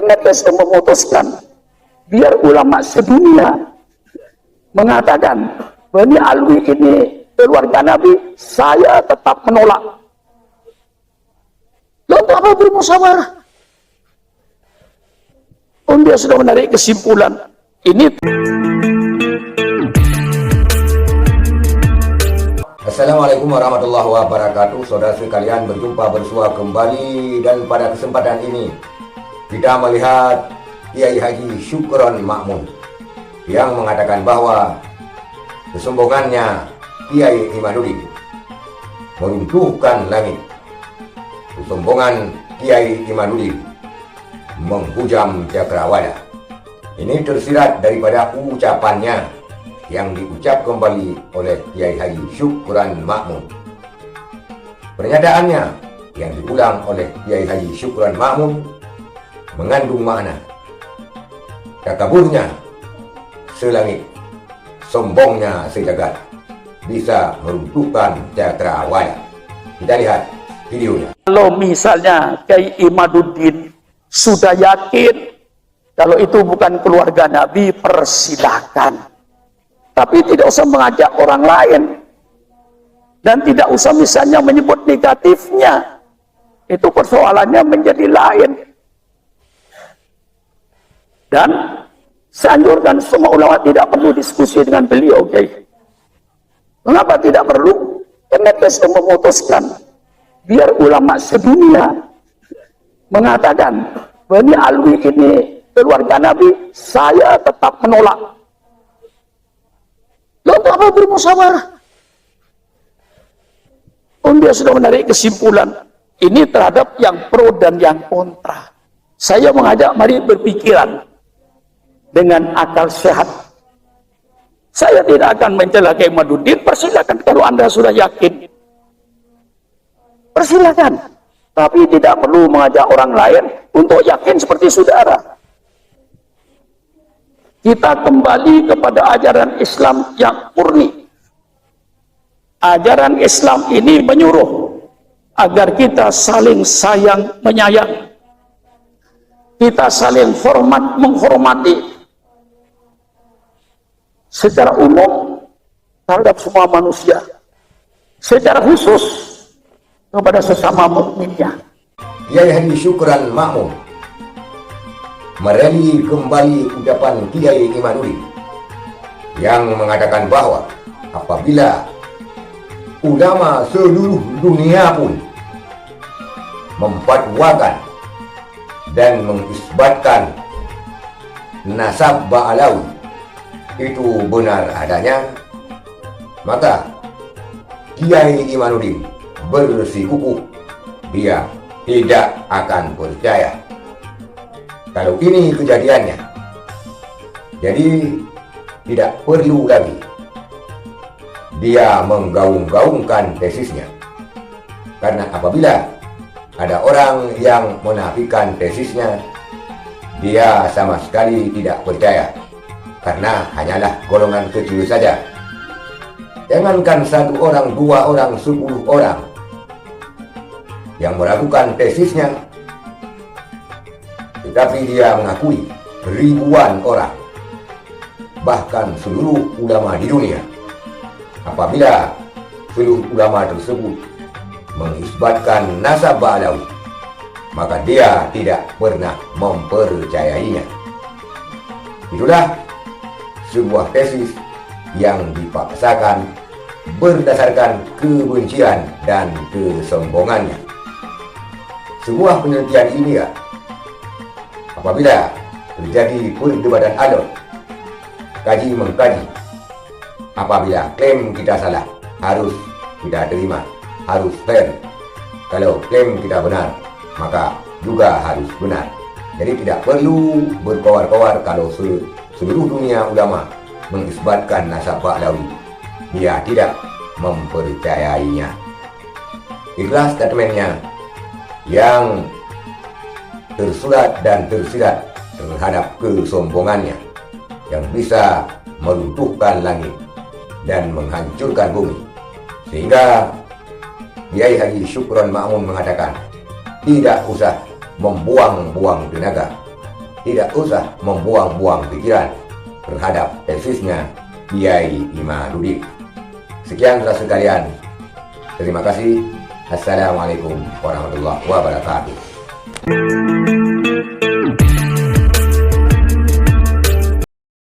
Kemenkes memutuskan biar ulama sedunia mengatakan Bani Alwi ini keluarga Nabi, saya tetap menolak. Lalu apa bermusyawarah? Dia sudah menarik kesimpulan ini. Assalamualaikum warahmatullahi wabarakatuh. Saudara sekalian, berjumpa bersua kembali, dan pada kesempatan ini kita melihat Kiai Haji Syukron Makmun yang mengatakan bahwa kesombongannya Kiai Imanuddin meruntuhkan langit. Kesombongan Kiai Imanuddin menghujam cakrawala. Ini tersirat daripada ucapannya yang diucap kembali oleh Kiai Haji Syukron Makmun. Pernyataannya yang diulang oleh Kiai Haji Syukron Makmun mengandung makna takaburnya selangit, sombongnya sejagat, bisa meruntuhkan cakrawala. Kita lihat videonya. Kalau misalnya Kiai Imanuddin sudah yakin kalau itu bukan keluarga Nabi, persilakan. Tapi tidak usah mengajak orang lain. Dan tidak usah misalnya menyebut negatifnya. Itu persoalannya menjadi lain. Dan saya anjurkan semua ulama tidak perlu diskusi dengan beliau. Okay? Mengapa tidak perlu? Kemenkes memutuskan biar ulama sedunia mengatakan Bani Alwi ini keluarga Nabi, saya tetap menolak. Lalu apa bermusyawarah? Dia sudah menarik kesimpulan ini terhadap yang pro dan yang kontra. Saya mengajak mari berpikiran dengan akal sehat. Saya tidak akan mencela Kiai Imanuddin, persilakan kalau Anda sudah yakin. Persilakan. Tapi tidak perlu mengajak orang lain untuk yakin seperti saudara. Kita kembali kepada ajaran Islam yang murni. Ajaran Islam ini menyuruh agar kita saling sayang menyayang. Kita saling hormat menghormati. Secara umum terhadap semua manusia. Secara khusus kepada sesama mukminnya. Kiai Haji Syukron Makmun mereli kembali ucapan Kiai Imanuddin yang mengatakan bahwa apabila ulama seluruh dunia pun memfatwakan dan mengisbatkan nasab Ba'alawi itu benar adanya, maka Kiai Imanuddin bersikukuh dia tidak akan percaya kalau ini kejadiannya. Jadi tidak perlu lagi dia menggaung-gaungkan tesisnya, karena apabila ada orang yang menafikan tesisnya, dia sama sekali tidak percaya, karena hanyalah golongan kecil saja. Jangankan satu orang, dua orang, 10 orang yang meragukan tesisnya, tetapi dia mengakui ribuan orang, bahkan seluruh ulama di dunia. Apabila seluruh ulama tersebut mengisbatkan nasab Ba'alawi, maka dia tidak pernah mempercayainya. Itulah sebuah tesis yang dipaksakan berdasarkan kebencian dan kesombongannya. Sebuah penelitian ilmiah, apabila terjadi perdebatan alot, kaji mengkaji, apabila klaim kita salah, harus kita terima, harus fair. Kalau klaim kita benar, maka juga harus benar. Jadi tidak perlu berkoar-koar kalau seluruh dunia ulama mengisbatkan nasab Ba'alawi, dia tidak mempercayainya. Itulah statementnya yang tersurat dan tersirat terhadap kesombongannya yang bisa meruntuhkan langit dan menghancurkan bumi. Sehingga Kiai Haji Syukron Makmun mengatakan tidak usah membuang-buang tenaga tidak usah membuang-buang pikiran terhadap tesisnya Kiai Imaduddin. Sekian saudara sekalian. Terima kasih. Assalamualaikum warahmatullahi wabarakatuh.